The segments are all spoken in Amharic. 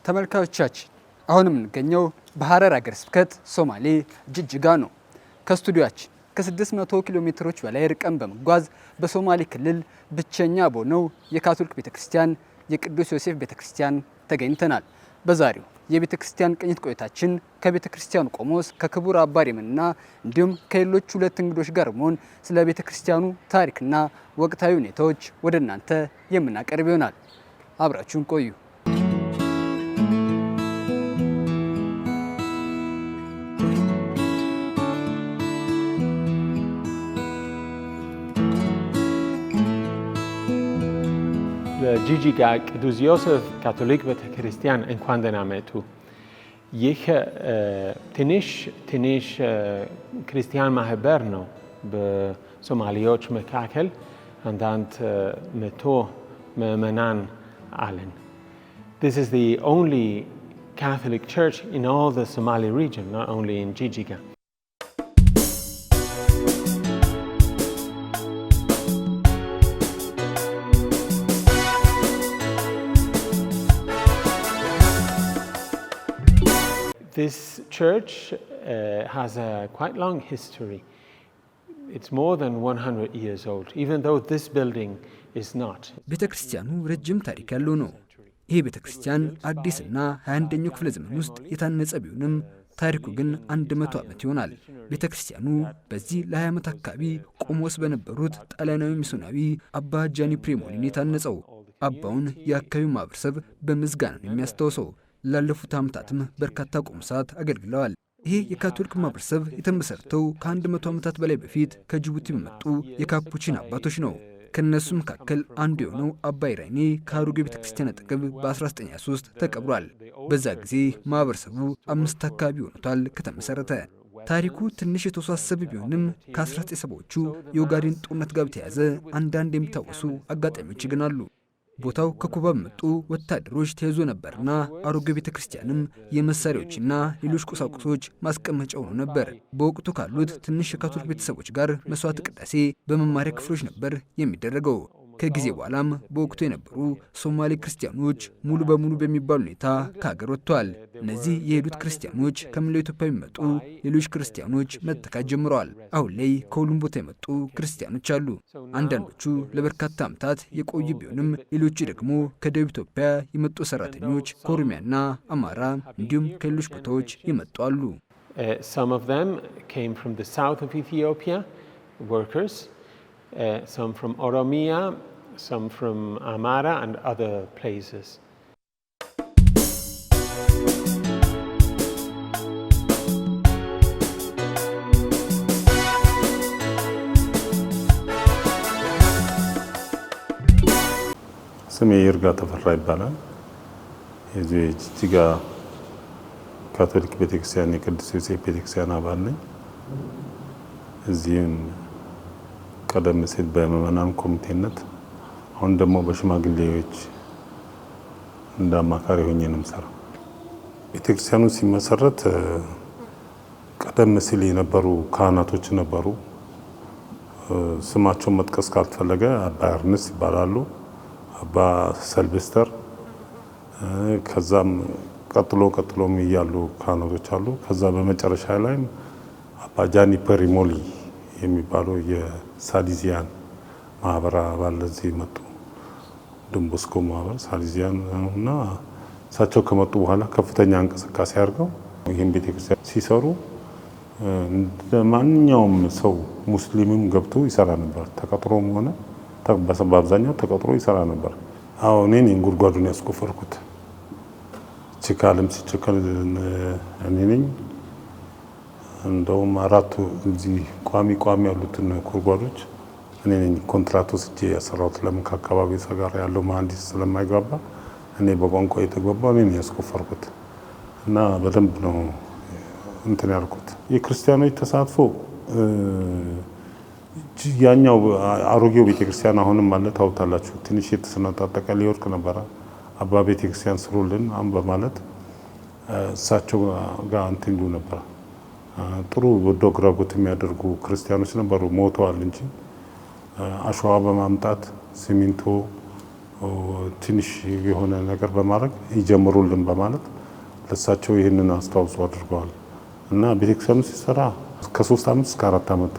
ተመልካቾቻችን አሁንም እንገኘው በሐረር ሀገረ ስብከት ሶማሌ ጅጅጋ ነው። ከስቱዲዮአችን ከ600 ኪሎ ሜትሮች በላይ ርቀን በመጓዝ በሶማሌ ክልል ብቸኛ በሆነው የካቶሊክ ቤተክርስቲያን የቅዱስ ዮሴፍ ቤተክርስቲያን ተገኝተናል። በዛሬው የቤተክርስቲያን ቅኝት ቆይታችን ከቤተክርስቲያኑ ቆሞስ ከክቡር አባ ሬምንና እንዲሁም ከሌሎች ሁለት እንግዶች ጋር መሆን ስለ ቤተክርስቲያኑ ታሪክና ወቅታዊ ሁኔታዎች ወደ እናንተ የምናቀርብ ይሆናል። አብራችሁን ቆዩ። ጂጂጋ ቅዱስ ዮሴፍ ካቶሊክ ቤተክርስቲያን እንኳን ደህና መጡ። ይህ ትንሽ ክርስቲያን ማህበር ነው። በሶማሌዎች መካከል አንዳንድ መቶ ምዕመናን አለን። This is the only Catholic church in all the Somali region, not only in Jijiga. This church has a quite long history. It's more than 100 years old, even though this building is not. ቤተክርስቲያኑ ረጅም ታሪክ ያለው ነው። ይህ ቤተክርስቲያን አዲስና 21ኛው ክፍለ ዘመን ውስጥ የታነጸ ቢሆንም ታሪኩ ግን 100 ዓመት ይሆናል። ቤተክርስቲያኑ በዚህ ለ20 ዓመት አካባቢ ቆሞስ በነበሩት ጣሊያናዊ ሚስዮናዊ አባ ጃኒ ፕሪሞሊን የታነጸው። አባውን የአካባቢው ማህበረሰብ በምስጋና ነው የሚያስታውሰው። ላለፉት ዓመታትም በርካታ ቆሞሳት አገልግለዋል። ይህ የካቶሊክ ማህበረሰብ የተመሰረተው ከ100 ዓመታት በላይ በፊት ከጅቡቲ በመጡ የካፑቺን አባቶች ነው። ከነሱ መካከል አንዱ የሆነው አባ ኢራኔ ከአሮጌ ቤተክርስቲያን አጠገብ በ1923 ተቀብሯል። በዛ ጊዜ ማህበረሰቡ 5 አካባቢ ሆኖታል ከተመሰረተ። ታሪኩ ትንሽ የተወሳሰበ ቢሆንም ከ1970ዎቹ የኦጋዴን ጦርነት ጋር በተያያዘ አንዳንድ የሚታወሱ አጋጣሚዎች ግን አሉ። ቦታው ከኩባ በመጡ ወታደሮች ተይዞ ነበርና አሮጌ ቤተክርስቲያንም የመሳሪያዎችና ሌሎች ቁሳቁሶች ማስቀመጫ ሆኖ ነበር። በወቅቱ ካሉት ትንሽ የካቶሊክ ቤተሰቦች ጋር መስዋዕት ቅዳሴ በመማሪያ ክፍሎች ነበር የሚደረገው። ከጊዜ በኋላም በወቅቱ የነበሩ ሶማሌ ክርስቲያኖች ሙሉ በሙሉ በሚባል ሁኔታ ከሀገር ወጥተዋል። እነዚህ የሄዱት ክርስቲያኖች ከመላው ኢትዮጵያ የሚመጡ ሌሎች ክርስቲያኖች መተካት ጀምረዋል። አሁን ላይ ከሁሉም ቦታ የመጡ ክርስቲያኖች አሉ። አንዳንዶቹ ለበርካታ ዓመታት የቆዩ ቢሆንም ሌሎቹ ደግሞ ከደቡብ ኢትዮጵያ የመጡ ሰራተኞች፣ ከኦሮሚያና አማራ እንዲሁም ከሌሎች ቦታዎች የመጡ አሉ። Some of them came from the south of Ethiopia, workers. Some from Oromia, some from Amara and other places. ስሜ ይርጋ ተፈራ ይባላል። የዚህ ጅጅጋ ካቶሊክ ቤተክርስቲያን የቅዱስ ዮሴፍ ቤተክርስቲያን አባል ነኝ። እዚህም ቀደም ሲል በምዕመናን ኮሚቴነት አሁን ደግሞ በሽማግሌዎች እንደ አማካሪ ሆኜ ነው የምሰራው። ቤተክርስቲያኑ ሲመሰረት ቀደም ሲል የነበሩ ካህናቶች ነበሩ። ስማቸውን መጥቀስ ካልተፈለገ አባ ኤርንስ ይባላሉ፣ አባ ሰልቬስተር፣ ከዛም ቀጥሎም እያሉ ካህናቶች አሉ። ከዛ በመጨረሻ ላይ አባ ጃኒ ፕሪሞሊ የሚባሉ የሳሊዚያን ማህበር አባል እዚህ መጡ። ዶንቦስኮ ማህበር ሳሊዚያን እና እሳቸው ከመጡ በኋላ ከፍተኛ እንቅስቃሴ አድርገው ይህን ቤተክርስቲያን ሲሰሩ እንደማንኛውም ሰው ሙስሊምም ገብቶ ይሰራ ነበር። ተቀጥሮም ሆነ በአብዛኛው ተቀጥሮ ይሰራ ነበር። አዎ እኔ ነኝ ጉድጓዱን ያስቆፈርኩት። ችካልም ሲቸከል እኔ ነኝ። እንደውም አራቱ እዚህ ቋሚ ያሉትን ጉድጓዶች እኔ ነኝ ኮንትራት ወስጄ ያሰራሁት። ለምን ከአካባቢው ጋር ያለው መሀንዲስ ስለማይግባባ እኔ በቋንቋ የተግባባው እኔ ነኝ ያስቆፈርኩት እና በደንብ ነው እንትን ያልኩት። የክርስቲያኖች ተሳትፎ ያኛው አሮጌው ቤተክርስቲያን አሁንም አለ፣ ታውታላችሁ። ትንሽ የተሰነጣጠቀ ሊወርቅ ነበር። አባ ቤተክርስቲያን ስሩልን በማለት እሳቸው ጋር እንትን ይሉ ነበር። ጥሩ ወዶ ግራጎት የሚያደርጉ ክርስቲያኖች ነበሩ። ሞተዋል እንጂ አሸዋ በማምጣት ሲሚንቶ ትንሽ የሆነ ነገር በማድረግ ይጀምሩልን በማለት ለሳቸው ይህንን አስተዋጽኦ አድርገዋል እና ቤተክርስቲያኑ ሲሰራ ከ3 ዓመት እስከ 4 ዓመት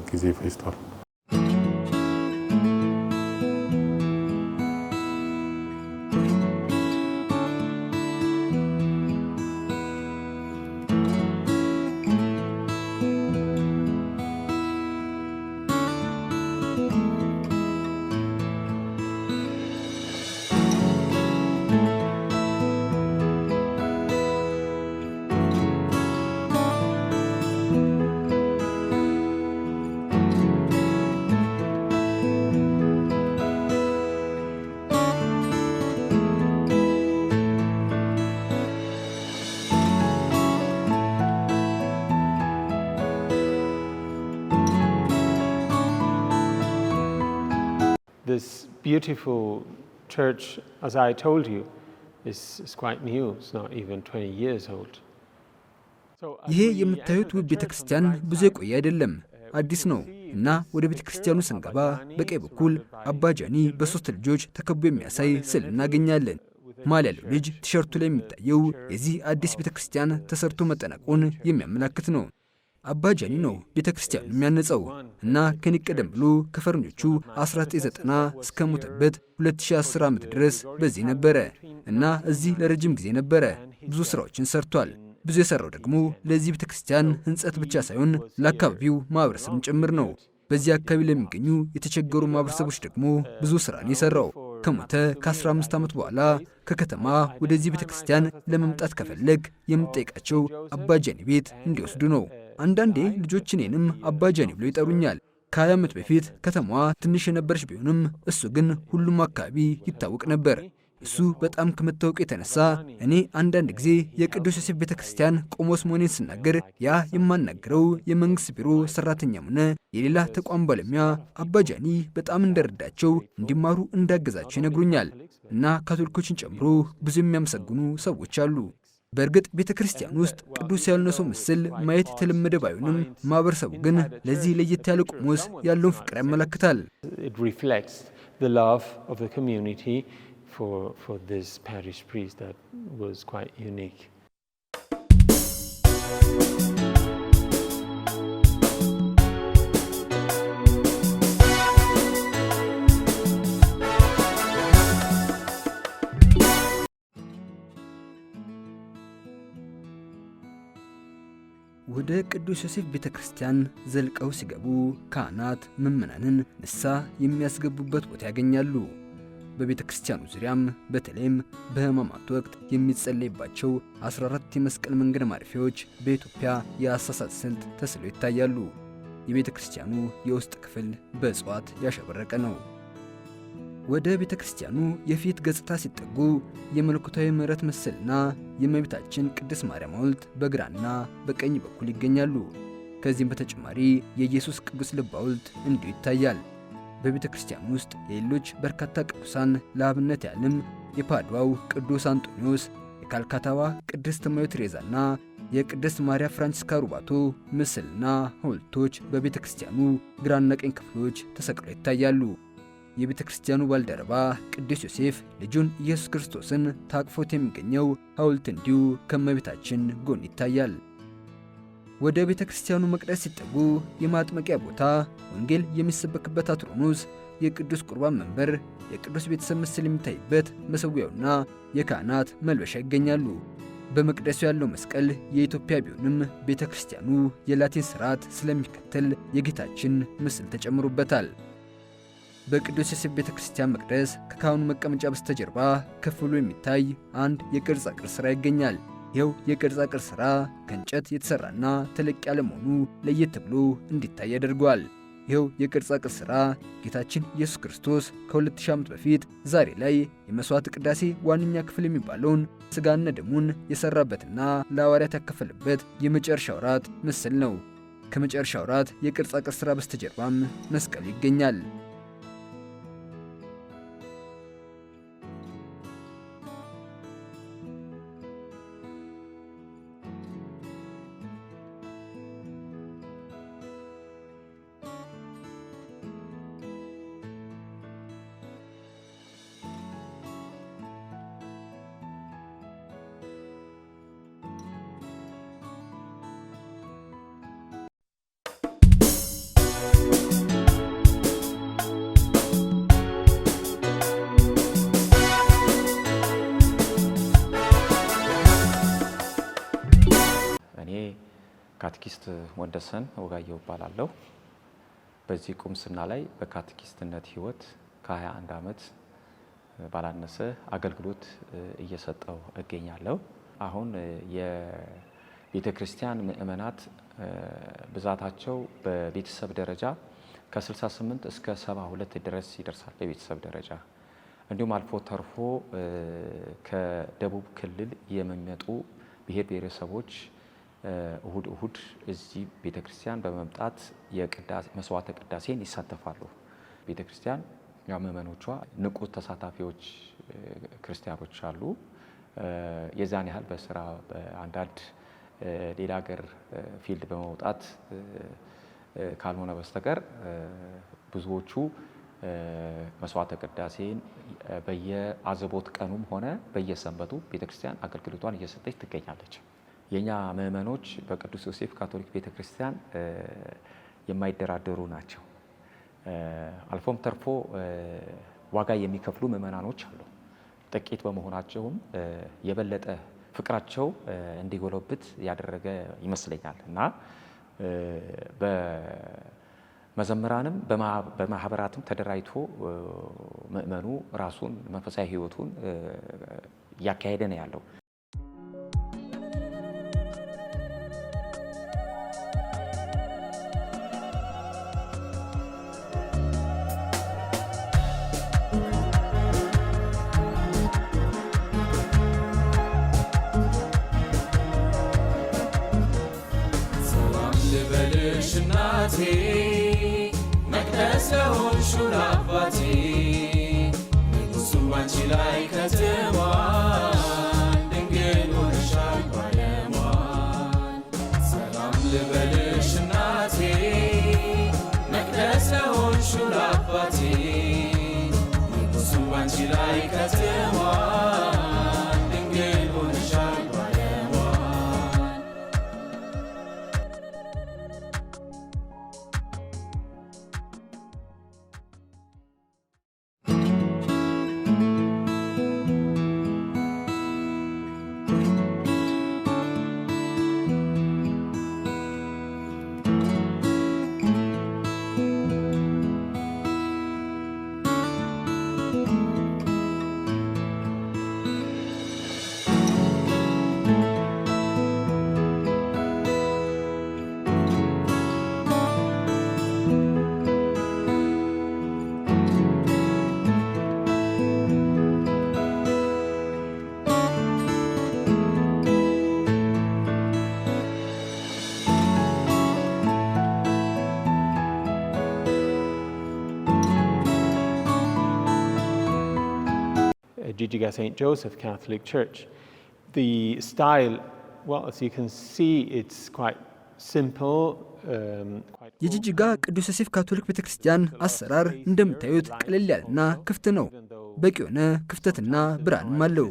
ጊዜ ፈጅቷል። This beautiful church, as I told you, is quite new. It's not even 20 years old. ይሄ የምታዩት ውብ ቤተክርስቲያን ብዙ የቆየ አይደለም፣ አዲስ ነው እና ወደ ቤተክርስቲያኑ ስንገባ በቀኝ በኩል አባ ጃኒ በ3 ልጆች ተከቦ የሚያሳይ ስዕል እናገኛለን። መሃል ያለው ልጅ ቲሸርቱ ላይ የሚታየው የዚህ አዲስ ቤተክርስቲያን ተሰርቶ መጠናቀቁን የሚያመላክት ነው። አባ ጃኒ ነው ቤተክርስቲያኑ የሚያነጸው እና ከኔ ቀደም ብሎ ከፈረንጆቹ 1990 እስከ ሞተበት 2010 ዓመት ድረስ በዚህ ነበረ እና እዚህ ለረጅም ጊዜ ነበረ። ብዙ ስራዎችን ሰርቷል። ብዙ የሰራው ደግሞ ለዚህ ቤተክርስቲያን ህንጸት ብቻ ሳይሆን ለአካባቢው ማህበረሰብም ጭምር ነው። በዚህ አካባቢ ለሚገኙ የተቸገሩ ማህበረሰቦች ደግሞ ብዙ ስራን የሰራው። ከሞተ ከ15 ዓመት በኋላ ከከተማ ወደዚህ ቤተክርስቲያን ለመምጣት ከፈለግ የምጠይቃቸው አባ ጃኒ ቤት እንዲወስዱ ነው። አንዳንዴ ልጆች እኔንም አባ ጃኒ ብሎ ይጠሩኛል። ከ20 ዓመት በፊት ከተማዋ ትንሽ የነበረች ቢሆንም እሱ ግን ሁሉም አካባቢ ይታወቅ ነበር። እሱ በጣም ከመታወቁ የተነሳ እኔ አንዳንድ ጊዜ የቅዱስ ዮሴፍ ቤተክርስቲያን ቆሞስ መሆኔን ስናገር ያ የማናገረው የመንግስት ቢሮ ሰራተኛም ሆነ የሌላ ተቋም ባለሙያ አባ ጃኒ በጣም እንደረዳቸው እንዲማሩ እንዳገዛቸው ይነግሩኛል እና ካቶሊኮችን ጨምሮ ብዙ የሚያመሰግኑ ሰዎች አሉ። በእርግጥ ቤተክርስቲያን ውስጥ ቅዱስ ያልሆነ ሰው ምስል ማየት የተለመደ ባይሆንም ማህበረሰቡ ግን ለዚህ ለየት ያለ ቆሞስ ያለውን ፍቅር ያመለክታል። For this parish priest that was quite unique. ወደ ቅዱስ ዮሴፍ ቤተክርስቲያን ዘልቀው ሲገቡ ካህናት ምዕመናንን ንስሐ የሚያስገቡበት ቦታ ያገኛሉ። በቤተ ክርስቲያኑ ዙሪያም በተለይም በሕማማት ወቅት የሚጸለይባቸው 14 የመስቀል መንገድ ማረፊያዎች በኢትዮጵያ የአሳሳት ስልት ተስለው ይታያሉ። የቤተ ክርስቲያኑ የውስጥ ክፍል በእጽዋት ያሸበረቀ ነው። ወደ ቤተ ክርስቲያኑ የፊት ገጽታ ሲጠጉ የመለኮታዊ ምሕረት ምስልና የእመቤታችን ቅድስት ማርያም ሐውልት በግራና በቀኝ በኩል ይገኛሉ። ከዚህም በተጨማሪ የኢየሱስ ቅዱስ ልብ ሐውልት እንዲሁ ይታያል። በቤተ ክርስቲያን ውስጥ የሌሎች በርካታ ቅዱሳን ለአብነት ያህልም የፓድዋው ቅዱስ አንጦኒዮስ፣ የካልካታዋ ቅድስት እማሆይ ቴሬዛና የቅድስት ማርያ ፍራንቺስካ ሩባቶ ምስልና ሐውልቶች በቤተ ክርስቲያኑ ግራና ቀኝ ክፍሎች ተሰቅለው ይታያሉ። የቤተ ክርስቲያኑ ባልደረባ ቅዱስ ዮሴፍ ልጁን ኢየሱስ ክርስቶስን ታቅፎት የሚገኘው ሐውልት እንዲሁ ከእመቤታችን ጎን ይታያል። ወደ ቤተ ክርስቲያኑ መቅደስ ሲጠጉ የማጥመቂያ ቦታ፣ ወንጌል የሚሰበክበት አትሮኖስ፣ የቅዱስ ቁርባን መንበር፣ የቅዱስ ቤተሰብ ምስል የሚታይበት መሠዊያውና የካህናት መልበሻ ይገኛሉ። በመቅደሱ ያለው መስቀል የኢትዮጵያ ቢሆንም ቤተ ክርስቲያኑ የላቲን ሥርዓት ስለሚከተል የጌታችን ምስል ተጨምሮበታል። በቅዱስ ዮሴፍ ቤተ ክርስቲያን መቅደስ ከካህኑ መቀመጫ በስተጀርባ ከፍ ብሎ የሚታይ አንድ የቅርጻ ቅርጽ ሥራ ይገኛል። ይኸው የቅርጻ ቅርጽ ሥራ ከእንጨት የተሠራና ተለቅ ያለ መሆኑ ለየት ብሎ እንዲታይ ያደርገዋል። ይኸው የቅርጻ ቅርጽ ሥራ ጌታችን ኢየሱስ ክርስቶስ ከ2000 ዓመት በፊት ዛሬ ላይ የመሥዋዕት ቅዳሴ ዋነኛ ክፍል የሚባለውን ሥጋና ደሙን የሠራበትና ለሐዋርያት ያከፈለበት የመጨረሻው እራት ምስል ነው። ከመጨረሻው እራት የቅርጻ ቅርጽ ሥራ በስተጀርባም መስቀሉ ይገኛል። ወንደሰን ወጋየሁ እባላለሁ። በዚህ ቁምስና ላይ በካቴኪስትነት ህይወት ከ21 ዓመት ባላነሰ አገልግሎት እየሰጠው እገኛለሁ። አሁን የቤተ ክርስቲያን ምእመናት ብዛታቸው በቤተሰብ ደረጃ ከ68 እስከ 72 ድረስ ይደርሳል። በቤተሰብ ደረጃ እንዲሁም አልፎ ተርፎ ከደቡብ ክልል የሚመጡ ብሔር ብሔረሰቦች እሁድ እዚህ ቤተ ክርስቲያን በመምጣት መስዋዕተ ቅዳሴን ይሳተፋሉ። ቤተ ክርስቲያን ምእመኖቿ ንቁ ተሳታፊዎች ክርስቲያኖች አሉ። የዛን ያህል በስራ በአንዳንድ ሌላ ሀገር ፊልድ በመውጣት ካልሆነ በስተቀር ብዙዎቹ መስዋዕተ ቅዳሴን በየአዘቦት ቀኑም ሆነ በየሰንበቱ ቤተክርስቲያን አገልግሎቷን እየሰጠች ትገኛለች። የኛ ምእመኖች በቅዱስ ዮሴፍ ካቶሊክ ቤተክርስቲያን የማይደራደሩ ናቸው። አልፎም ተርፎ ዋጋ የሚከፍሉ ምእመናኖች አሉ። ጥቂት በመሆናቸውም የበለጠ ፍቅራቸው እንዲጎለብት ያደረገ ይመስለኛል እና በመዘምራንም በማህበራትም ተደራጅቶ ምእመኑ ራሱን መንፈሳዊ ህይወቱን እያካሄደ ነው ያለው። መቅደስ የሆንሽው አባቴ ንጉሡ ባንቺ ላይ ከትሟል፣ ድንግል ሆነሻል ባለሟል። ሰላም ልበልሽ እናቴ መቅደስ የሆንሽው አባቴ ንጉሡ ባንቺ ላይ ከትሟል፣ ድንግል ሆነሻል ባለሟል። Jijjiga St. Joseph Catholic Church. The style, well, as you can see, it's quite simple. የጂጂጋ ቅዱስ ዮሴፍ ካቶሊክ ቤተክርስቲያን አሰራር እንደምታዩት ቀለል ያለና ክፍት ነው። በቂ የሆነ ክፍተትና ብርሃንም አለው።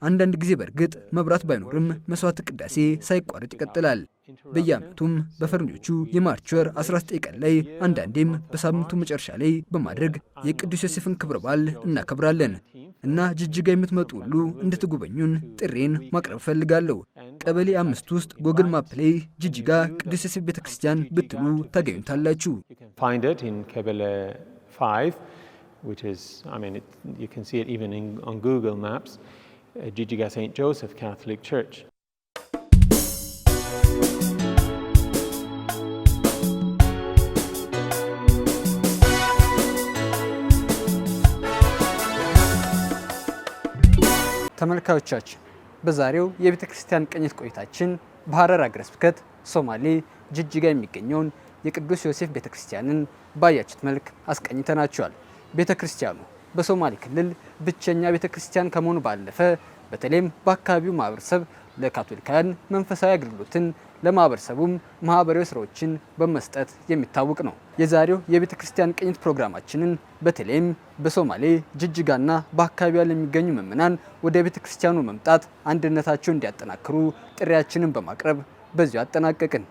አንዳንድ ጊዜ በእርግጥ መብራት ባይኖርም መስዋዕተ ቅዳሴ ሳይቋረጥ ይቀጥላል። በየዓመቱም በፈረንጆቹ የማርች ወር 19 ቀን ላይ አንዳንዴም በሳምንቱ መጨረሻ ላይ በማድረግ የቅዱስ ዮሴፍን ክብረ በዓል እናከብራለን እና ጂጂጋ የምትመጡ ሁሉ እንድትጎበኙን ጥሬን ማቅረብ ፈልጋለሁ። ቀበሌ 5 ውስጥ ጎግል ማፕ ላይ ጂጂጋ ቅዱስ ዮሴፍ ቤተክርስቲያን ብትሉ ታገኙታላችሁ። Find it in Kebele 5, which is, you can see it even on Google Maps, Jijjiga St. Joseph Catholic Church. ተመልካዮቻችን በዛሬው የቤተ ክርስቲያን ቅኝት ቆይታችን በሐረር ሀገረ ስብከት ሶማሌ ጂጂጋ የሚገኘውን የቅዱስ ዮሴፍ ቤተ ክርስቲያንን ባያችሁት መልክ አስቀኝተናችኋል። ቤተ ክርስቲያኑ በሶማሌ ክልል ብቸኛ ቤተ ክርስቲያን ከመሆኑ ባለፈ በተለይም በአካባቢው ማህበረሰብ ለካቶሊካውያን መንፈሳዊ አገልግሎትን ለማህበረሰቡም ማህበራዊ ስራዎችን በመስጠት የሚታወቅ ነው። የዛሬው የቤተ ክርስቲያን ቅኝት ፕሮግራማችንን በተለይም በሶማሌ ጂጂጋና በአካባቢው ለሚገኙ ምእመናን ወደ ቤተ ክርስቲያኑ መምጣት አንድነታቸውን እንዲያጠናክሩ ጥሪያችንን በማቅረብ በዚሁ አጠናቀቅን።